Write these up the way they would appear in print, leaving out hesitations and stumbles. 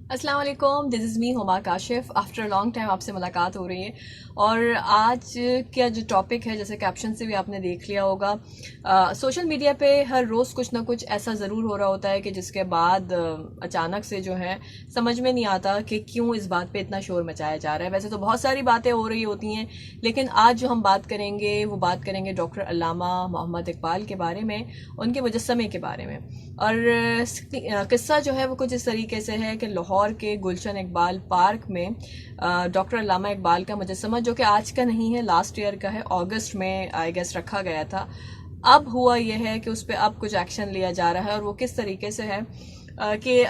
अस्सलाम वालेकुम, this is me Huma Kashif. After a long time आपसे मुलाकात हो रही है और आज का जो टॉपिक है, जैसे कैप्शन से भी आपने देख लिया होगा, सोशल मीडिया पे हर रोज़ कुछ ना कुछ ऐसा ज़रूर हो रहा होता है कि जिसके बाद अचानक से जो है समझ में नहीं आता कि क्यों इस बात पे इतना शोर मचाया जा रहा है। वैसे तो बहुत सारी बातें हो रही होती हैं, लेकिन आज जो हम बात करेंगे वो बात करेंगे डॉक्टर अल्लामा मोहम्मद इकबाल के बारे में, उनके मुजस्समे के बारे में। और किस्सा जो है वो कुछ इस तरीके से है कि लाहौर के गुलशन इकबाल पार्क में डॉक्टर अल्लामा इकबाल का मुजस्समा, जो कि आज का नहीं है, लास्ट ईयर का है, अगस्त में आई गेस रखा गया था। अब हुआ यह है कि उस पर अब कुछ एक्शन लिया जा रहा है और वो किस तरीके से है कि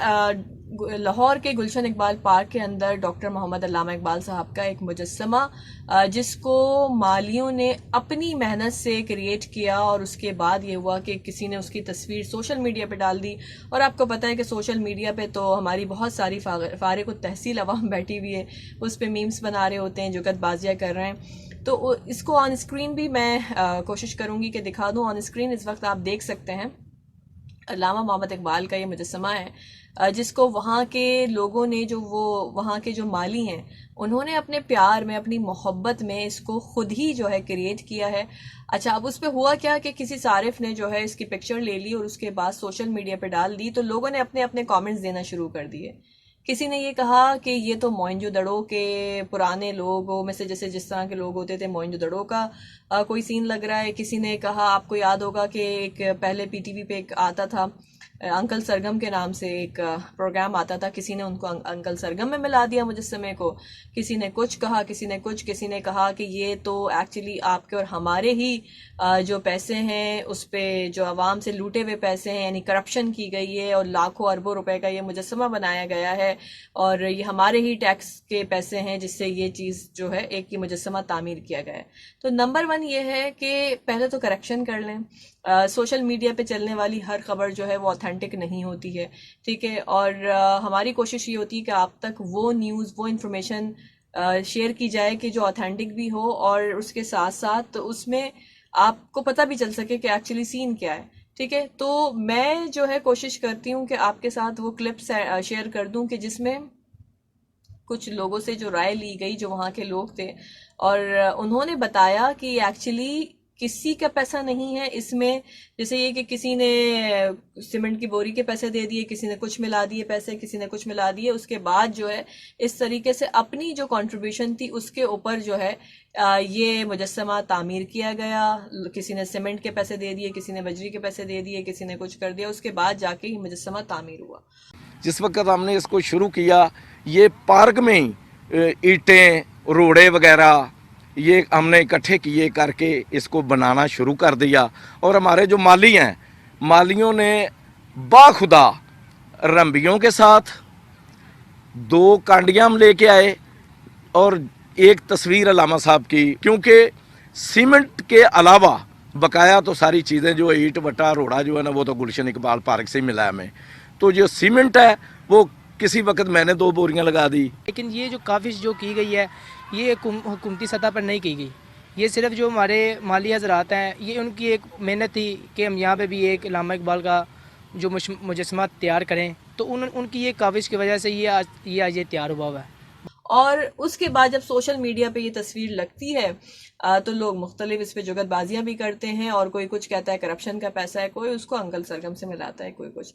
लाहौर के गुलशन इकबाल पार्क के अंदर डॉक्टर मोहम्मद अल्लामा इकबाल साहब का एक मुजस्समा, जिसको मालियों ने अपनी मेहनत से क्रिएट किया और उसके बाद ये हुआ कि किसी ने उसकी तस्वीर सोशल मीडिया पे डाल दी। और आपको पता है कि सोशल मीडिया पे तो हमारी बहुत सारी फारिग तहसील अवाम बैठी हुई है, उस पर मीम्स बना रहे होते हैं, जुगतबाजियाँ कर रहे हैं। तो इसको ऑन स्क्रीन भी मैं कोशिश करूंगी कि दिखा दूं। ऑन स्क्रीन इस वक्त आप देख सकते हैं अल्लामा मोहम्मद इकबाल का ये मुजस्समा है, जिसको वहाँ के लोगों ने, जो वो वहाँ के जो माली हैं, उन्होंने अपने प्यार में, अपनी मोहब्बत में इसको खुद ही जो है क्रिएट किया है। अच्छा, अब उस पर हुआ क्या कि किसी सारिफ ने जो है इसकी पिक्चर ले ली और उसके बाद सोशल मीडिया पे डाल दी, तो लोगों ने अपने अपने कमेंट्स देना शुरू कर दिए। किसी ने ये कहा कि ये तो मोइंजोदड़ो के पुराने लोगों में से, जैसे जिस तरह के लोग होते थे, मोइंजोदड़ो का कोई सीन लग रहा है। किसी ने कहा, आपको याद होगा कि एक पहले पीटीवी पे एक आता था, अंकल सरगम के नाम से एक प्रोग्राम आता था, किसी ने उनको अंकल सरगम में मिला दिया मुजस्समे को। किसी ने कुछ कहा, किसी ने कुछ, किसी ने कहा कि ये तो एक्चुअली आपके और हमारे ही जो पैसे हैं उस पे, जो आवाम से लूटे हुए पैसे हैं, यानी करप्शन की गई है और लाखों अरबों रुपए का ये मुजस्समा बनाया गया है और ये हमारे ही टैक्स के पैसे हैं जिससे ये चीज़ जो है, एक ही मुजस्समा तामीर किया गया है। तो नंबर वन ये है कि पहले तो करेक्शन कर लें। सोशल मीडिया पे चलने वाली हर खबर जो है वो ऑथेंटिक नहीं होती है, ठीक है। और हमारी कोशिश ये होती है कि आप तक वो न्यूज़, वो इन्फॉर्मेशन शेयर की जाए कि जो ऑथेंटिक भी हो और उसके साथ साथ उसमें आपको पता भी चल सके कि एक्चुअली सीन क्या है, ठीक है। तो मैं जो है कोशिश करती हूँ कि आपके साथ वो क्लिप्स शेयर कर दूं कि जिसमें कुछ लोगों से जो राय ली गई, जो वहाँ के लोग थे, और उन्होंने बताया कि एक्चुअली किसी का पैसा नहीं है इसमें। जैसे ये कि किसी ने सीमेंट की बोरी के पैसे दे दिए, किसी ने कुछ मिला दिए पैसे, किसी ने कुछ मिला दिए, उसके बाद जो है इस तरीके से अपनी जो कंट्रीब्यूशन थी उसके ऊपर जो है ये मुजस्समा तामीर किया गया। किसी ने सीमेंट के पैसे दे दिए, किसी ने बजरी के पैसे दे दिए, किसी ने कुछ कर दिया, उसके बाद जाके ही मुजस्समा तामीर हुआ। जिस वक्त हमने इसको शुरू किया, ये पार्क में ही ईंटें, रोड़े वगैरह ये हमने इकट्ठे किए करके इसको बनाना शुरू कर दिया। और हमारे जो माली हैं, मालियों ने बाखुदा रंबियों के साथ दो कांडियाँ हम लेके आए और एक तस्वीर अल्लामा साहब की, क्योंकि सीमेंट के अलावा बकाया तो सारी चीज़ें जो ईंट वट्टा रोड़ा जो है ना, वो तो गुलशन इकबाल पार्क से ही मिला है हमें। तो जो सीमेंट है वो किसी वक्त मैंने 2 बोरियां लगा दी। लेकिन ये जो काविश जो की गई है, ये हुकूमती सतह पर नहीं की गई। ये सिर्फ जो हमारे माली हजरात हैं, ये उनकी एक मेहनत थी कि हम यहाँ पे भी एक अल्लामा इकबाल का जो मुजस्समा तैयार करें। तो उनकी ये काविश की वजह से ये आज ये तैयार हुआ है। और उसके बाद जब सोशल मीडिया पे ये तस्वीर लगती है, तो लोग मुख्तलिफ इस पे जुगतबाजियां भी करते हैं, और कोई कुछ कहता है करप्शन का पैसा है, कोई उसको अंकल सरगम से मिलाता है, कोई कुछ।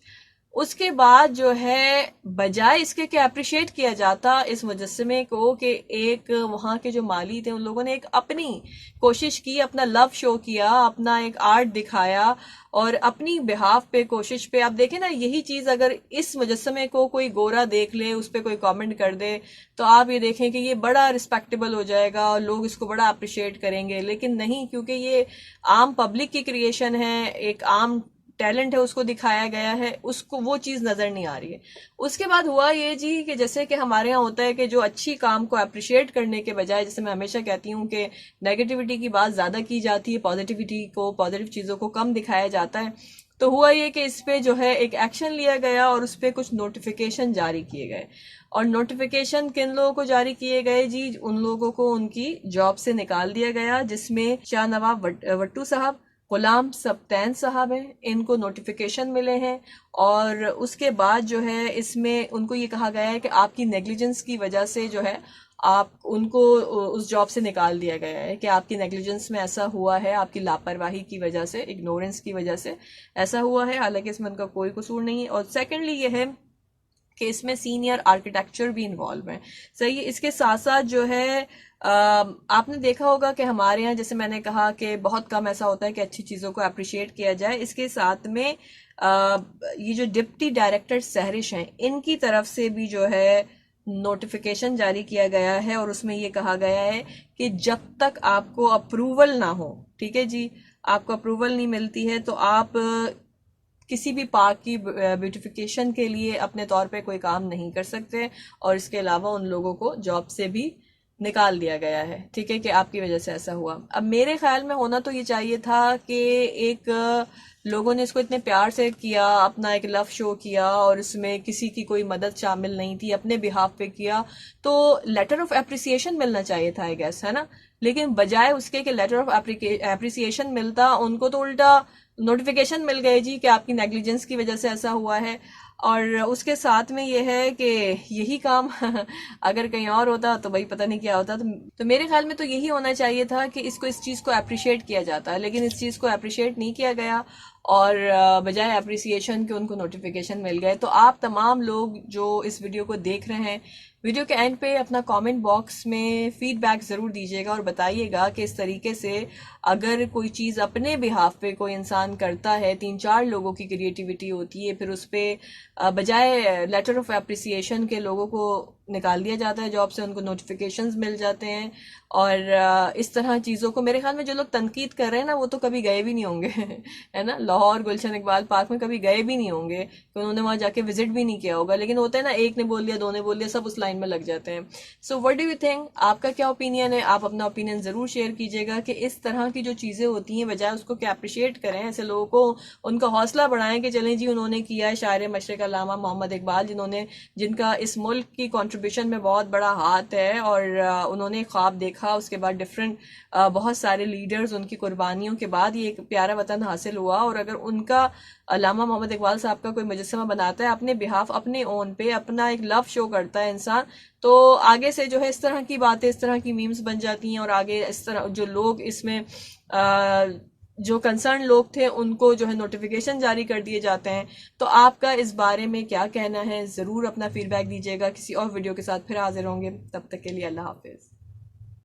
उसके बाद जो है, बजाय इसके कि अप्रिशिएट किया जाता इस मुजस्समे को, कि एक वहाँ के जो माली थे उन लोगों ने एक अपनी कोशिश की, अपना लव शो किया, अपना एक आर्ट दिखाया और अपनी बिहाफ पे, कोशिश पे। आप देखें ना, यही चीज अगर इस मुजस्समे को कोई गोरा देख ले, उस पर कोई कमेंट कर दे, तो आप ये देखें कि ये बड़ा रिस्पेक्टेबल हो जाएगा और लोग इसको बड़ा अप्रिशिएट करेंगे। लेकिन नहीं, क्योंकि ये आम पब्लिक की क्रिएशन है, एक आम टैलेंट है, उसको दिखाया गया है, उसको वो चीज नजर नहीं आ रही है। उसके बाद हुआ ये जी कि जैसे कि हमारे यहाँ होता है कि जो अच्छी काम को अप्रिशिएट करने के बजाय, जैसे मैं हमेशा कहती हूँ कि नेगेटिविटी की बात ज्यादा की जाती है, पॉजिटिविटी को, पॉजिटिव चीजों को कम दिखाया जाता है। तो हुआ ये कि इस पे जो है एक एक्शन लिया गया और उस पर कुछ नोटिफिकेशन जारी किए गए। और नोटिफिकेशन किन लोगों को जारी किए गए जी? उन लोगों को उनकी जॉब से निकाल दिया गया, जिसमें शाह नवाब वट्टू साहब, गुलाम सब्तैन साहब हैं, इनको नोटिफिकेशन मिले हैं और उसके बाद जो है इसमें उनको ये कहा गया है कि आपकी नेग्लिजेंस की वजह से जो है आप उनको उस जॉब से निकाल दिया गया है, कि आपकी नेग्लिजेंस में ऐसा हुआ है, आपकी लापरवाही की वजह से, इग्नोरेंस की वजह से ऐसा हुआ है, हालांकि इसमें उनका कोई कसूर नहीं है। और सेकेंडली ये है कि इसमें सीनियर आर्किटेक्चर भी इन्वॉल्व है। सही है। इसके साथ साथ जो है आपने देखा होगा कि हमारे यहाँ, जैसे मैंने कहा कि बहुत कम ऐसा होता है कि अच्छी चीज़ों को अप्रिशिएट किया जाए। इसके साथ में ये जो डिप्टी डायरेक्टर सहरिश हैं, इनकी तरफ से भी जो है नोटिफिकेशन जारी किया गया है और उसमें ये कहा गया है कि जब तक आपको अप्रूवल ना हो, ठीक है जी, आपको अप्रूवल नहीं मिलती है तो आप किसी भी पार्क की ब्यूटिफिकेशन के लिए अपने तौर पे कोई काम नहीं कर सकते। और इसके अलावा उन लोगों को जॉब से भी निकाल दिया गया है, ठीक है, कि आपकी वजह से ऐसा हुआ। अब मेरे ख्याल में होना तो ये चाहिए था कि एक लोगों ने इसको इतने प्यार से किया, अपना एक लव शो किया और इसमें किसी की कोई मदद शामिल नहीं थी, अपने बिहाफ पे किया, तो लेटर ऑफ एप्रिसिएशन मिलना चाहिए था आई गेस, है ना। लेकिन बजाय उसके कि लेटर ऑफ एप्रिसिएशन मिलता, उनको तो उल्टा नोटिफिकेशन मिल गई जी कि आपकी नेग्लिजेंस की वजह से ऐसा हुआ है। और उसके साथ में ये है कि यही काम अगर कहीं और होता तो भाई पता नहीं क्या होता। तो मेरे ख्याल में तो यही होना चाहिए था कि इसको, इस चीज़ को अप्रिशिएट किया जाता है, लेकिन इस चीज़ को अप्रिशिएट नहीं किया गया और बजाय अप्रिसिएशन के उनको नोटिफिकेशन मिल गए। तो आप तमाम लोग जो इस वीडियो को देख रहे हैं, वीडियो के एंड पे अपना कमेंट बॉक्स में फीडबैक ज़रूर दीजिएगा और बताइएगा कि इस तरीके से अगर कोई चीज़ अपने बिहाफ पे कोई इंसान करता है, 3-4 लोगों की क्रिएटिविटी होती है, फिर उस पर बजाय लेटर ऑफ एप्रिसिएशन के लोगों को निकाल दिया जाता है जॉब से, उनको नोटिफिकेशंस मिल जाते हैं। और इस तरह चीज़ों को मेरे ख्याल में जो लोग तनकीद कर रहे हैं ना, वो तो कभी गए भी नहीं होंगे है ना, लाहौर गुलशन इकबाल पार्क में कभी गए भी नहीं होंगे, कि उन्होंने वहाँ जाके विजिट भी नहीं किया होगा। लेकिन होता है ना, एक ने बोल दिया, दो ने बोल दिया, सब उस लाइन में लग जाते हैं। So what do you think, आपका क्या ओपिनियन है? आप अपना ओपिनियन ज़रूर शेयर कीजिएगा कि इस तरह की जो चीज़ें होती हैं, बजाय उसको क्या अप्रिशिएट करें, ऐसे लोगों को उनका हौसला बढ़ाएं कि चलें जी, उन्होंने किया है। शायर मशरिक़ अल्लामा मोहम्मद इकबाल, जिनका इस मुल्क की कंट्रीब्यूशन में बहुत बड़ा हाथ है और उन्होंने ख्वाब देखा, उसके बाद डिफरेंट बहुत सारे लीडर्स, उनकी कुर्बानियों के बाद ये एक प्यारा वतन हासिल हुआ। और अगर उनका, अल्लामा मोहम्मद इकबाल साहब का कोई मुजस्समा बनाता है अपने बिहाफ, अपने ओन पे, अपना एक लव शो करता है इंसान, तो आगे से जो है इस तरह की बातें, इस तरह की मीम्स बन जाती हैं और आगे इस तरह जो लोग इसमें जो कंसर्न लोग थे उनको जो है नोटिफिकेशन जारी कर दिए जाते हैं। तो आपका इस बारे में क्या कहना है? ज़रूर अपना फीडबैक दीजिएगा। किसी और वीडियो के साथ फिर हाजिर होंगे, तब तक के लिए अल्लाह हाफिज़।